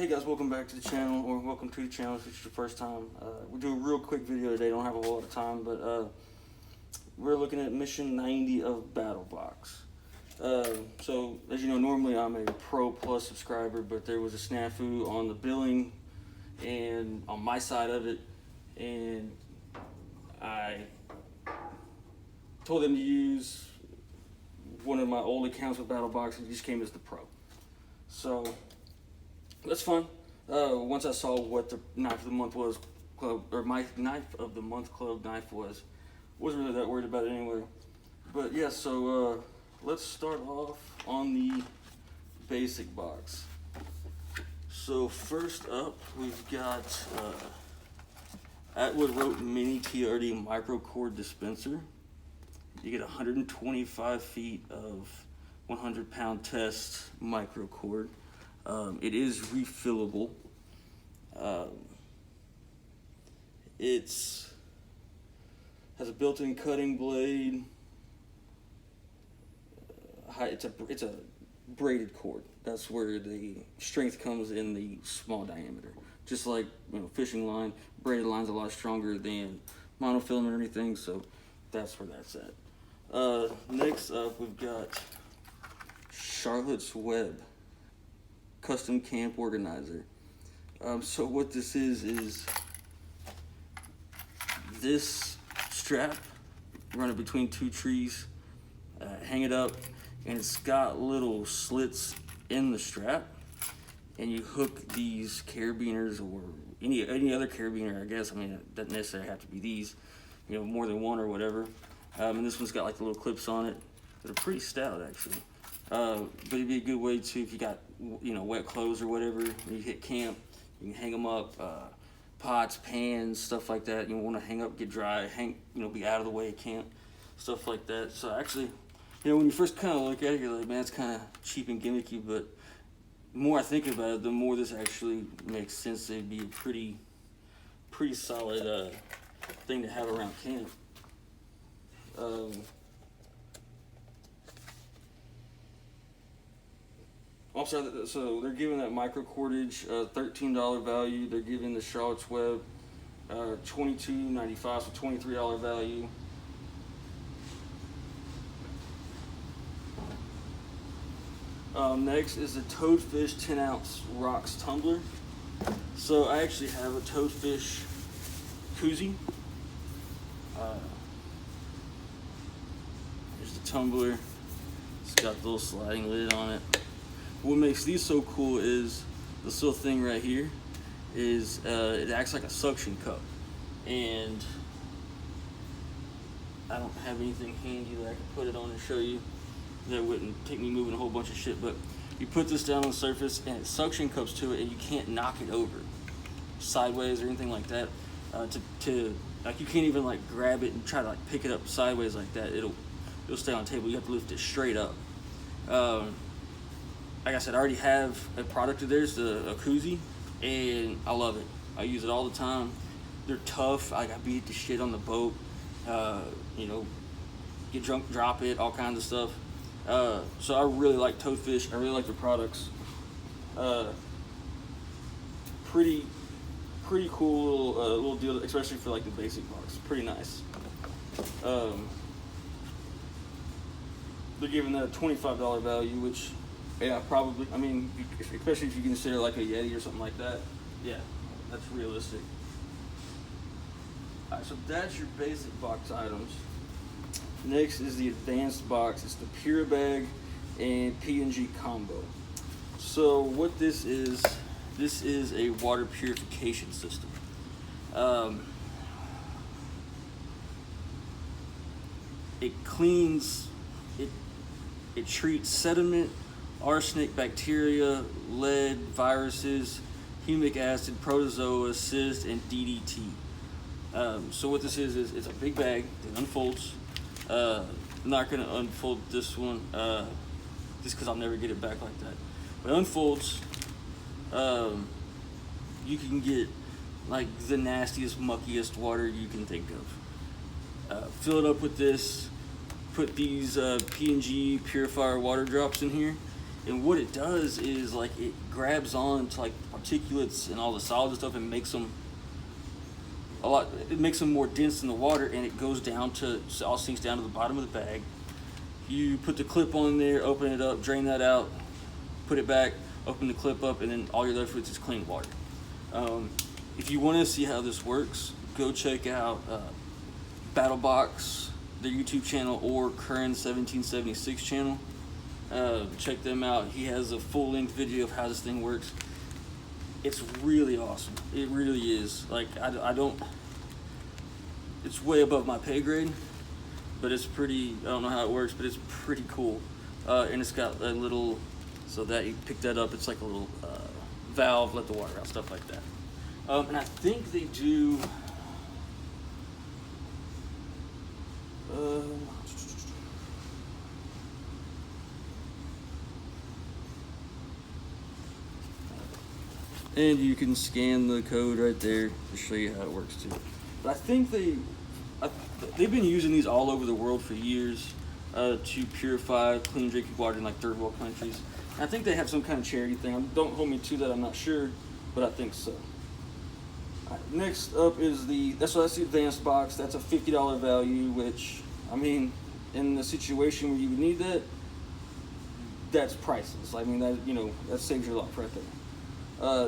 Hey guys, welcome back to the channel, or welcome to the channel if it's your first time. We'll do a real quick video today, don't have a whole lot of time, but we're looking at mission 90 of BattlBox. So, as you know, normally I'm a Pro Plus subscriber, but there was a snafu on the billing and on my side of it, and I told them to use one of my old accounts with BattlBox and it just came as the Pro. So, that's fun. Once I saw what the knife of the month was, or my knife of the month club knife was, wasn't really that worried about it anyway. But yeah, so let's start off on the basic box. So first up, we've got Atwood Rope Mini TRD micro cord dispenser. You get 125 feet of 100-pound test micro cord. It is refillable. It's has a built-in cutting blade. It's a braided cord. That's where the strength comes in the small diameter. Just like fishing line, braided line's a lot stronger than monofilament or anything, so that's where that's at. Next up, we've got Charlotte's Web custom camp organizer. So what this is this strap, run it between two trees, hang it up, and it's got little slits in the strap, and you hook these carabiners or any other carabiner, I guess. I mean, it doesn't necessarily have to be these, more than one or whatever. And this one's got like the little clips on it that are pretty stout actually. But it'd be a good way to, if you got wet clothes or whatever, when you hit camp, you can hang them up, pots, pans, stuff like that. You want to hang up, get dry, be out of the way at camp, stuff like that. So actually, when you first kind of look at it, you're like, man, it's kind of cheap and gimmicky. But the more I think about it, the more this actually makes sense. It'd be a pretty solid thing to have around camp. Also, so they're giving that micro cordage $13 value. They're giving the Charlotte's Web $22.95, so $23 value. Next is the Toadfish 10-ounce rocks tumbler. So I actually have a Toadfish koozie. Here's the tumbler. It's got the little sliding lid on it. What makes these so cool is this little thing right here is it acts like a suction cup, and I don't have anything handy that I can put it on and show you. That wouldn't take me moving a whole bunch of shit, but you put this down on the surface and it suction cups to it, and you can't knock it over sideways or anything like that. To like, you can't even like grab it and try to like pick it up sideways like that. It'll stay on the table. You have to lift it straight up. Like I said, I already have a product of theirs, a koozie, and I love it. I use it all the time. They're tough. I beat the shit on the boat. Get drunk, drop it, all kinds of stuff. So I really like Toadfish. I really like their products. Pretty cool little deal, especially for like the basic box. Pretty nice. They're giving that a $25 value, which, yeah, probably. I mean, especially if you consider like a Yeti or something like that. Yeah, that's realistic. Alright, so that's your basic box items. Next is the advanced box. It's the Pure Bag and P&G combo. So what this is a water purification system. It cleans, it treats sediment, arsenic, bacteria, lead, viruses, humic acid, protozoa, cyst, and DDT. So what this is it's a big bag that unfolds. I'm not going to unfold this one just because I'll never get it back like that. But it unfolds. You can get like the nastiest, muckiest water you can think of. Fill it up with this. Put these P&G Purifier water drops in here, And what it does is like it grabs on to like particulates and all the solids and stuff and makes them it makes them more dense in the water, and it goes down to, so all sinks down to the bottom of the bag. You put the clip on there, open it up, drain that out, put it back, open the clip up, and then all you're left with is clean water. If you want to see how this works, go check out BattlBox, their YouTube channel, or Curran 1776 channel. Check them out. He has a full-length video of how this thing works. It's really awesome. It really is. Like, I don't, it's way above my pay grade, but it's pretty, I don't know how it works, but it's pretty cool. And it's got a little, so that you pick that up, it's like a little valve, let the water out, stuff like that. And I think they do, and you can scan the code right there to show you how it works too. But I think they've been using these all over the world for years to purify clean drinking water in like third world countries. And I think they have some kind of charity thing. Don't hold me to that, I'm not sure, but I think so. All right, next up is that's the advanced box. That's a $50 value, which, I mean, in the situation where you would need that, that's priceless. I mean, that saves your life right there.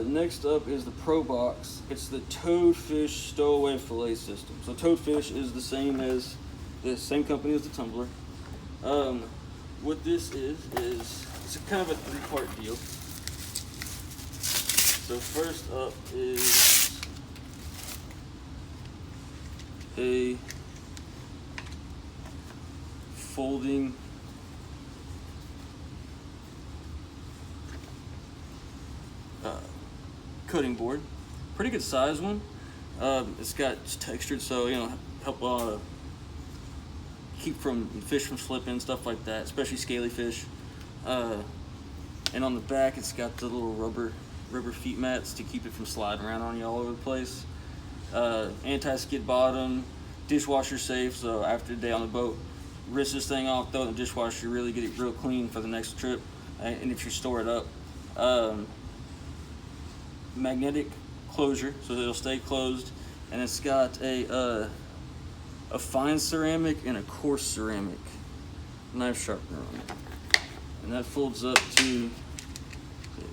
Next up is the Pro Box. It's the Toadfish stowaway fillet system. So Toadfish is the same company as the tumbler. What this is it's kind of a three-part deal. So first up is a folding cutting board, pretty good size one. It's textured, so help keep fish from slipping, stuff like that, especially scaly fish. And on the back, it's got the little rubber feet mats to keep it from sliding around on you all over the place. Anti-skid bottom, dishwasher safe. So after a day on the boat, rinse this thing off, throw it in the dishwasher, really get it real clean for the next trip. And if you store it up. Magnetic closure, so it'll stay closed, and it's got a fine ceramic and a coarse ceramic knife sharpener on it, and that folds up to,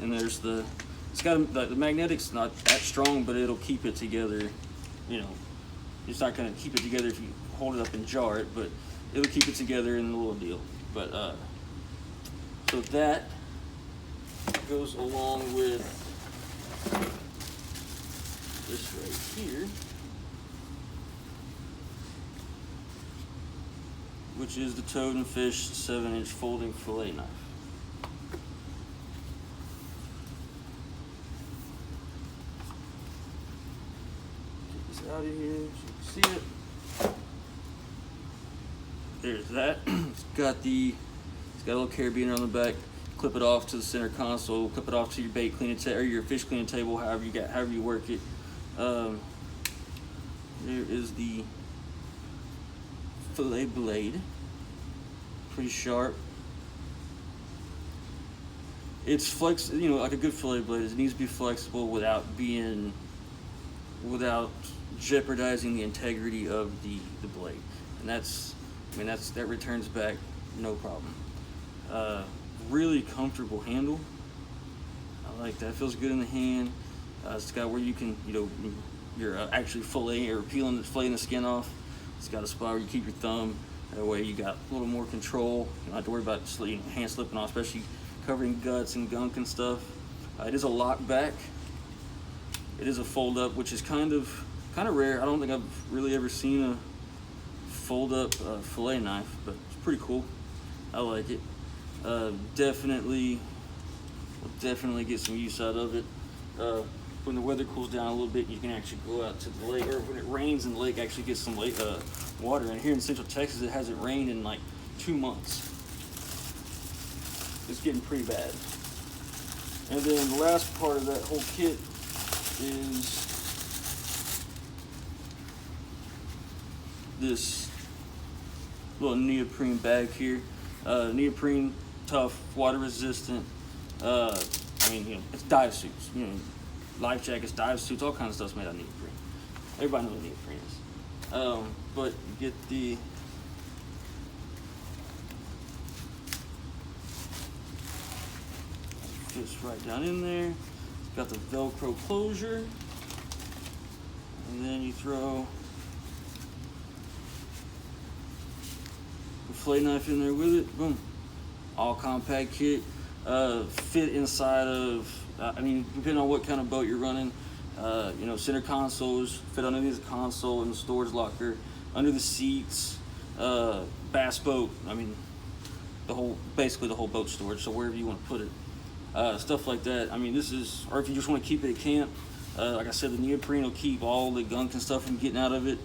and there's it's got the magnetic's not that strong, but it'll keep it together. It's not going to keep it together if you hold it up and jar it, but it'll keep it together in the little deal. But so that goes along with this right here, which is the Toad and Fish 7-inch folding fillet knife. Get this out of here so you can see it. There's that. It's got a little carabiner on the back. Clip it off to the center console, clip it off to your bait cleaning or your fish cleaning table, however you work it. There is the fillet blade, pretty sharp. It's like a good fillet blade. It needs to be flexible without jeopardizing the integrity of the blade, and that returns back no problem. Really comfortable handle. I like that. It feels good in the hand. It's got where you can, you're actually filleting or filleting the skin off. It's got a spot where you keep your thumb. That way you got a little more control. You don't have to worry about hand slipping off, especially covering guts and gunk and stuff. It is a lock back. It is a fold up, which is kind of rare. I don't think I've really ever seen a fold up fillet knife, but it's pretty cool. I like it. Definitely get some use out of it. When the weather cools down a little bit, you can actually go out to the lake, or when it rains and the lake actually gets some water. And here in Central Texas, it hasn't rained in like 2 months. It's getting pretty bad. And then the last part of that whole kit is this little neoprene bag here. Neoprene tough, water resistant. I mean, you know, it's dive suits. You know, life jackets, dive suits, all kinds of stuff's made out of neoprene. Everybody knows what neoprene is. But you get the fits right down in there. It's got the Velcro closure, and then you throw the fillet knife in there with it. Boom. All compact kit. Fit inside of, I mean, depending on what kind of boat you're running, you know, center consoles, fit underneath the console in the storage locker, under the seats, bass boat, I mean, basically the whole boat storage, so wherever you want to put it. Stuff like that. I mean, this is, or if you just want to keep it at camp, like I said, the neoprene will keep all the gunk and stuff from getting out of it,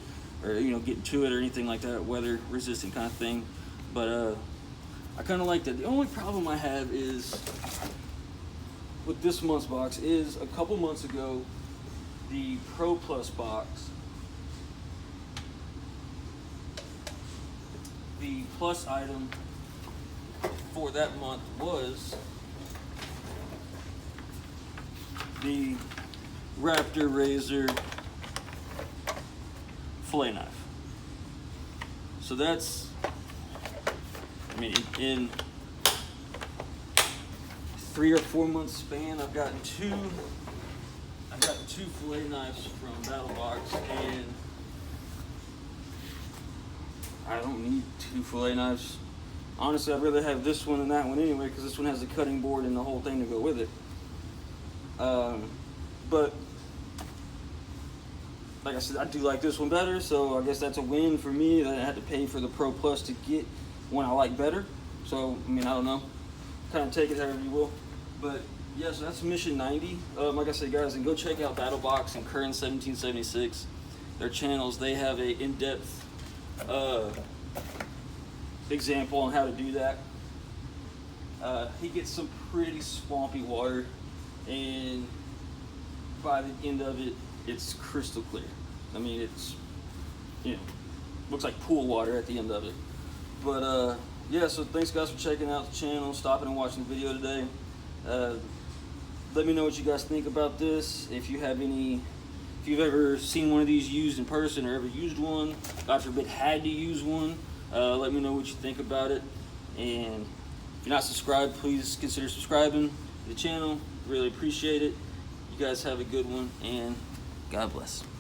or, you know, getting to it or anything like that, weather resistant kind of thing. But I kind of like that. The only problem I have is with this month's box is a couple months ago, the Pro Plus box, the plus item for that month was the Raptor Razor fillet knife. So that's, I mean, in 3 or 4 month span, I've gotten two fillet knives from BattlBox, and I don't need 2 fillet knives. Honestly, I'd rather have this one than that one anyway, because this one has the cutting board and the whole thing to go with it. But like I said, I do like this one better, so I guess that's a win for me that I had to pay for the Pro Plus to get one I like better. So, I mean, I don't know. Kind of take it however you will. But, yeah, so that's Mission 90. Like I said, guys, and go check out BattlBox and Current 1776. Their channels, they have a in-depth example on how to do that. He gets some pretty swampy water, and by the end of it, it's crystal clear. I mean, it's, you know, looks like pool water at the end of it. But yeah, so thanks guys for checking out the channel, stopping and watching the video today. Let me know what you guys think about this. If you have any, if you've ever seen one of these used in person or ever used one, God forbid had to use one, let me know what you think about it. And if you're not subscribed, please consider subscribing to the channel. Really appreciate it. You guys have a good one, and God bless.